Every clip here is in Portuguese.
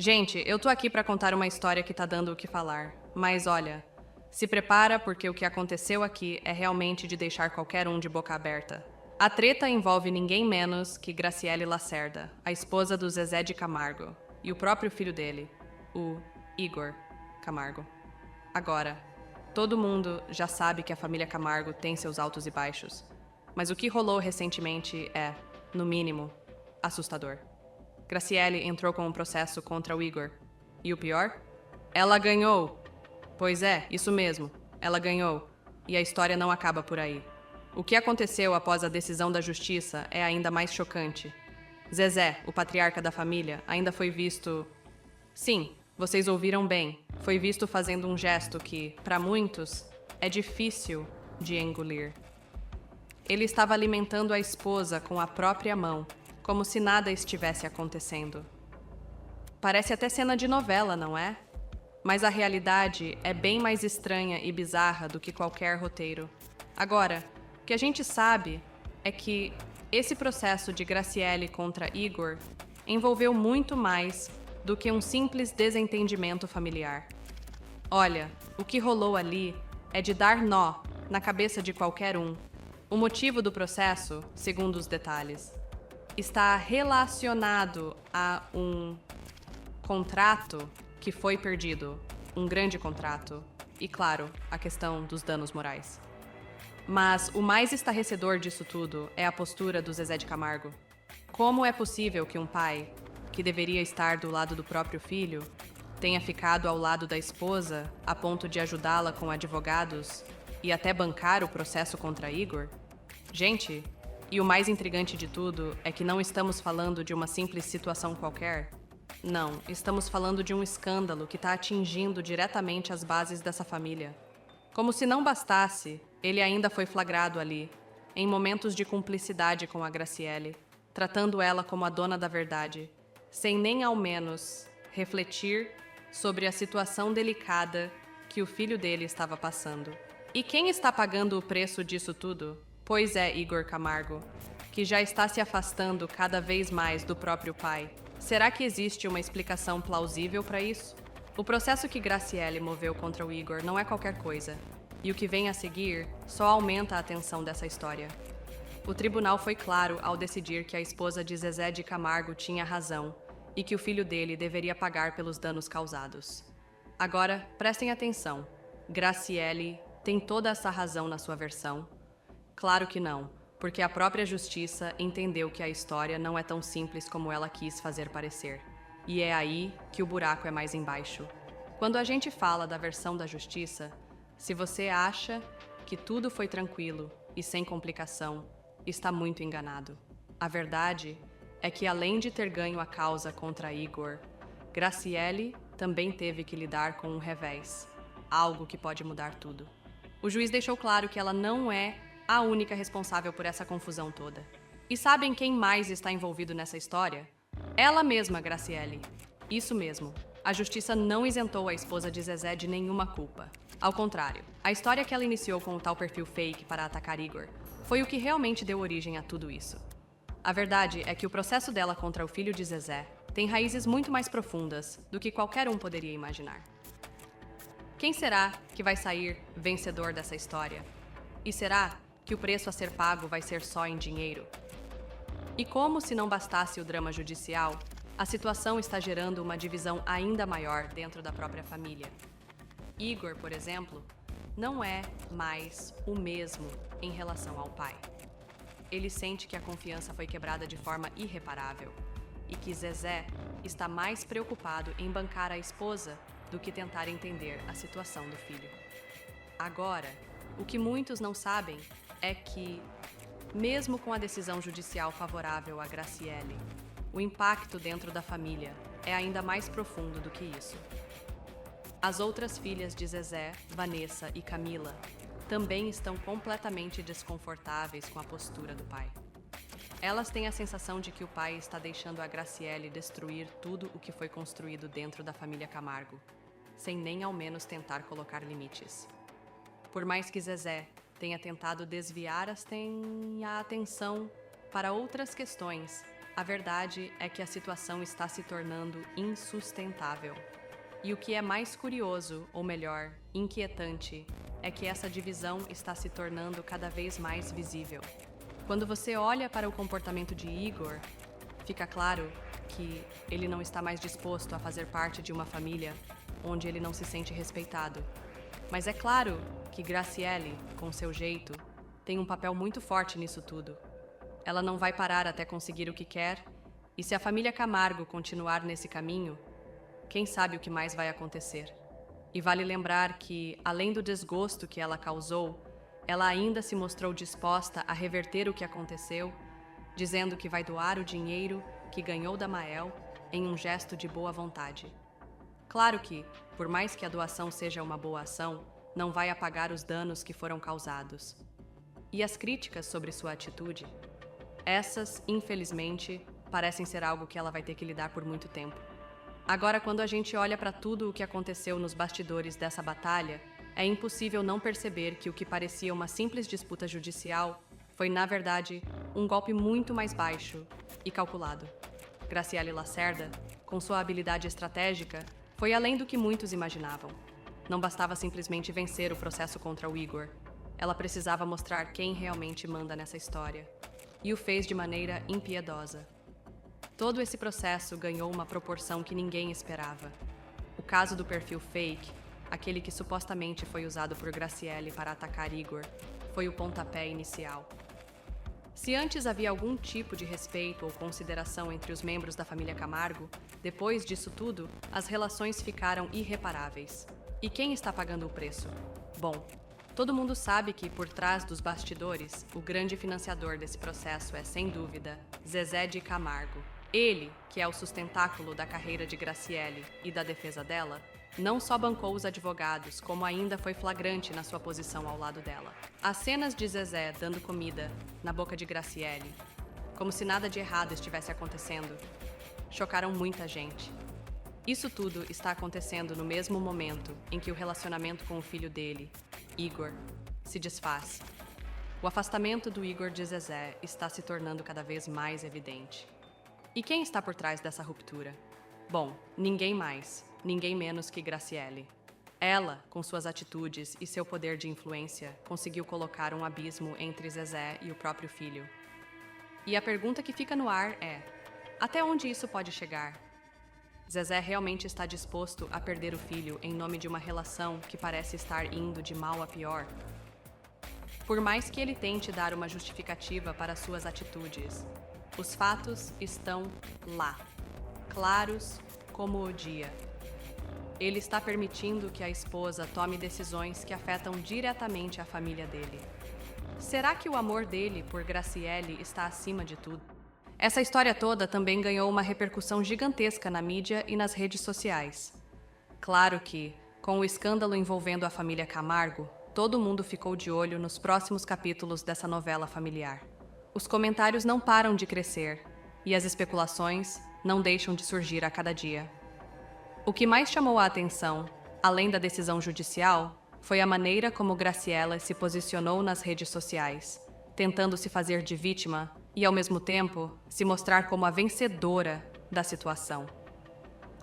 Gente, eu tô aqui pra contar uma história que tá dando o que falar. Mas olha, se prepara porque o que aconteceu aqui é realmente de deixar qualquer um de boca aberta. A treta envolve ninguém menos que Graciele Lacerda, a esposa do Zezé de Camargo, e o próprio filho dele, o Igor Camargo. Agora, todo mundo já sabe que a família Camargo tem seus altos e baixos. Mas o que rolou recentemente é, no mínimo, assustador. Graciele entrou com um processo contra o Igor. E o pior? Ela ganhou! Pois é, isso mesmo. Ela ganhou. E a história não acaba por aí. O que aconteceu após a decisão da justiça é ainda mais chocante. Zezé, o patriarca da família, ainda foi visto. Sim, vocês ouviram bem. Foi visto fazendo um gesto que, para muitos, é difícil de engolir. Ele estava alimentando a esposa com a própria mão, como se nada estivesse acontecendo. Parece até cena de novela, não é? Mas a realidade é bem mais estranha e bizarra do que qualquer roteiro. Agora, o que a gente sabe é que esse processo de Graciele contra Igor envolveu muito mais do que um simples desentendimento familiar. Olha, o que rolou ali é de dar nó na cabeça de qualquer um. O motivo do processo, segundo os detalhes, está relacionado a um contrato que foi perdido, um grande contrato, e claro, a questão dos danos morais. Mas o mais estarrecedor disso tudo é a postura do Zezé de Camargo. Como é possível que um pai, que deveria estar do lado do próprio filho, tenha ficado ao lado da esposa a ponto de ajudá-la com advogados e até bancar o processo contra Igor? Gente, e o mais intrigante de tudo é que não estamos falando de uma simples situação qualquer. Não, estamos falando de um escândalo que está atingindo diretamente as bases dessa família. Como se não bastasse, ele ainda foi flagrado ali, em momentos de cumplicidade com a Graciele, tratando ela como a dona da verdade, sem nem ao menos refletir sobre a situação delicada que o filho dele estava passando. E quem está pagando o preço disso tudo? Pois é, Igor Camargo, que já está se afastando cada vez mais do próprio pai. Será que existe uma explicação plausível para isso? O processo que Graciele moveu contra o Igor não é qualquer coisa, e o que vem a seguir só aumenta a tensão dessa história. O tribunal foi claro ao decidir que a esposa de Zezé de Camargo tinha razão e que o filho dele deveria pagar pelos danos causados. Agora, prestem atenção. Graciele tem toda essa razão na sua versão? Claro que não, porque a própria justiça entendeu que a história não é tão simples como ela quis fazer parecer. E é aí que o buraco é mais embaixo. Quando a gente fala da versão da justiça, se você acha que tudo foi tranquilo e sem complicação, está muito enganado. A verdade é que, além de ter ganho a causa contra Igor, Graciele também teve que lidar com um revés, algo que pode mudar tudo. O juiz deixou claro que ela não é a única responsável por essa confusão toda. E sabem quem mais está envolvido nessa história? Ela mesma, Graciele. Isso mesmo. A justiça não isentou a esposa de Zezé de nenhuma culpa. Ao contrário, a história que ela iniciou com o tal perfil fake para atacar Igor foi o que realmente deu origem a tudo isso. A verdade é que o processo dela contra o filho de Zezé tem raízes muito mais profundas do que qualquer um poderia imaginar. Quem será que vai sair vencedor dessa história? E será que o preço a ser pago vai ser só em dinheiro? E como se não bastasse o drama judicial, a situação está gerando uma divisão ainda maior dentro da própria família. Igor, por exemplo, não é mais o mesmo em relação ao pai. Ele sente que a confiança foi quebrada de forma irreparável e que Zezé está mais preocupado em bancar a esposa do que tentar entender a situação do filho. Agora, o que muitos não sabem é que, mesmo com a decisão judicial favorável a Graciele, o impacto dentro da família é ainda mais profundo do que isso. As outras filhas de Zezé, Vanessa e Camila, também estão completamente desconfortáveis com a postura do pai. Elas têm a sensação de que o pai está deixando a Graciele destruir tudo o que foi construído dentro da família Camargo, sem nem ao menos tentar colocar limites. Por mais que Zezé tenha tentado desviar a atenção para outras questões, A verdade é que a situação está se tornando insustentável. E o que é mais curioso, ou melhor, inquietante, é que essa divisão está se tornando cada vez mais visível. Quando você olha para o comportamento de Igor, fica claro que ele não está mais disposto a fazer parte de uma família onde ele não se sente respeitado. Mas é claro que Graciele, com seu jeito, tem um papel muito forte nisso tudo. Ela não vai parar até conseguir o que quer, e se a família Camargo continuar nesse caminho, quem sabe o que mais vai acontecer. E vale lembrar que, além do desgosto que ela causou, ela ainda se mostrou disposta a reverter o que aconteceu, dizendo que vai doar o dinheiro que ganhou da Mael em um gesto de boa vontade. Claro que, por mais que a doação seja uma boa ação, não vai apagar os danos que foram causados. E as críticas sobre sua atitude? Essas, infelizmente, parecem ser algo que ela vai ter que lidar por muito tempo. Agora, quando a gente olha para tudo o que aconteceu nos bastidores dessa batalha, é impossível não perceber que o que parecia uma simples disputa judicial foi, na verdade, um golpe muito mais baixo e calculado. Graciele Lacerda, com sua habilidade estratégica, foi além do que muitos imaginavam. Não bastava simplesmente vencer o processo contra o Igor. Ela precisava mostrar quem realmente manda nessa história. E o fez de maneira impiedosa. Todo esse processo ganhou uma proporção que ninguém esperava. O caso do perfil fake, aquele que supostamente foi usado por Graciele para atacar Igor, foi o pontapé inicial. Se antes havia algum tipo de respeito ou consideração entre os membros da família Camargo, depois disso tudo, as relações ficaram irreparáveis. E quem está pagando o preço? Bom, todo mundo sabe que, por trás dos bastidores, o grande financiador desse processo é, sem dúvida, Zezé de Camargo. Ele, que é o sustentáculo da carreira de Graciele e da defesa dela, não só bancou os advogados, como ainda foi flagrante na sua posição ao lado dela. As cenas de Zezé dando comida na boca de Graciele, como se nada de errado estivesse acontecendo, chocaram muita gente. Isso tudo está acontecendo no mesmo momento em que o relacionamento com o filho dele, Igor, se desfaz. O afastamento do Igor de Zezé está se tornando cada vez mais evidente. E quem está por trás dessa ruptura? Bom, ninguém mais, ninguém menos que Graciele. Ela, com suas atitudes e seu poder de influência, conseguiu colocar um abismo entre Zezé e o próprio filho. E a pergunta que fica no ar é: até onde isso pode chegar? Zezé realmente está disposto a perder o filho em nome de uma relação que parece estar indo de mal a pior? Por mais que ele tente dar uma justificativa para suas atitudes, os fatos estão lá, claros como o dia. Ele está permitindo que a esposa tome decisões que afetam diretamente a família dele. Será que o amor dele por Graciele está acima de tudo? Essa história toda também ganhou uma repercussão gigantesca na mídia e nas redes sociais. Claro que, com o escândalo envolvendo a família Camargo, todo mundo ficou de olho nos próximos capítulos dessa novela familiar. Os comentários não param de crescer e as especulações não deixam de surgir a cada dia. O que mais chamou a atenção, além da decisão judicial, foi a maneira como Graciela se posicionou nas redes sociais, tentando se fazer de vítima e, ao mesmo tempo, se mostrar como a vencedora da situação.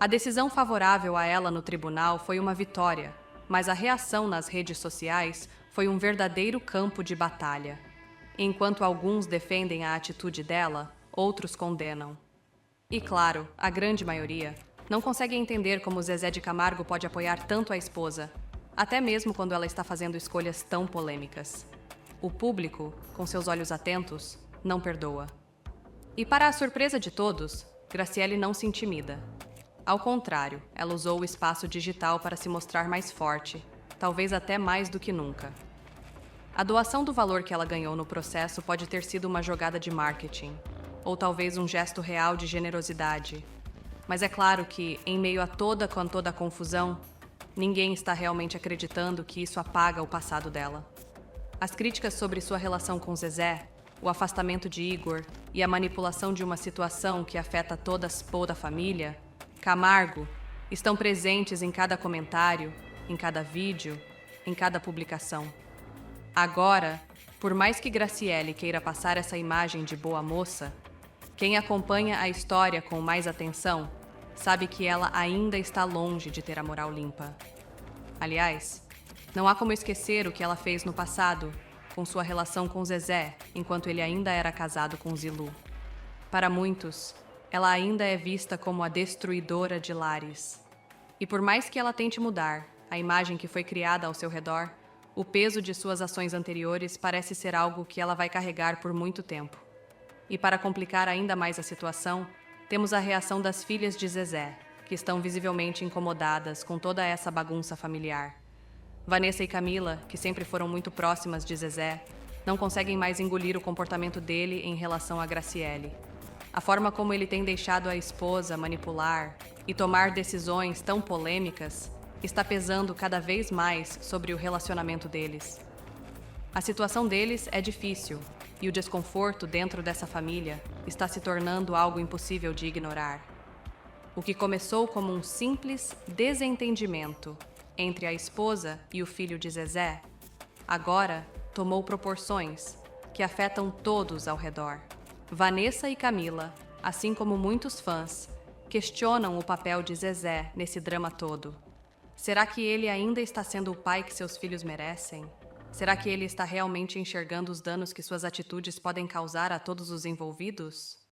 A decisão favorável a ela no tribunal foi uma vitória, mas a reação nas redes sociais foi um verdadeiro campo de batalha. Enquanto alguns defendem a atitude dela, outros condenam. E claro, a grande maioria não consegue entender como Zezé de Camargo pode apoiar tanto a esposa, até mesmo quando ela está fazendo escolhas tão polêmicas. O público, com seus olhos atentos, não perdoa. E para a surpresa de todos, Graciele não se intimida. Ao contrário, ela usou o espaço digital para se mostrar mais forte, talvez até mais do que nunca. A doação do valor que ela ganhou no processo pode ter sido uma jogada de marketing, ou talvez um gesto real de generosidade. Mas é claro que, em meio a toda a confusão, ninguém está realmente acreditando que isso apaga o passado dela. As críticas sobre sua relação com Zezé, o afastamento de Igor e a manipulação de uma situação que afeta toda a família, Camargo, estão presentes em cada comentário, em cada vídeo, em cada publicação. Agora, por mais que Graciele queira passar essa imagem de boa moça, Quem acompanha a história com mais atenção sabe que ela ainda está longe de ter a moral limpa. Aliás, não há como esquecer o que ela fez no passado, com sua relação com Zezé, enquanto ele ainda era casado com Zilu. Para muitos, ela ainda é vista como a destruidora de lares. E por mais que ela tente mudar a imagem que foi criada ao seu redor, o peso de suas ações anteriores parece ser algo que ela vai carregar por muito tempo. E para complicar ainda mais a situação, temos a reação das filhas de Zezé, que estão visivelmente incomodadas com toda essa bagunça familiar. Vanessa e Camila, que sempre foram muito próximas de Zezé, não conseguem mais engolir o comportamento dele em relação a Graciele. A forma como ele tem deixado a esposa manipular e tomar decisões tão polêmicas está pesando cada vez mais sobre o relacionamento deles. A situação deles é difícil e o desconforto dentro dessa família está se tornando algo impossível de ignorar. O que começou como um simples desentendimento entre a esposa e o filho de Zezé, agora tomou proporções que afetam todos ao redor. Vanessa e Camila, assim como muitos fãs, questionam o papel de Zezé nesse drama todo. Será que ele ainda está sendo o pai que seus filhos merecem? Será que ele está realmente enxergando os danos que suas atitudes podem causar a todos os envolvidos?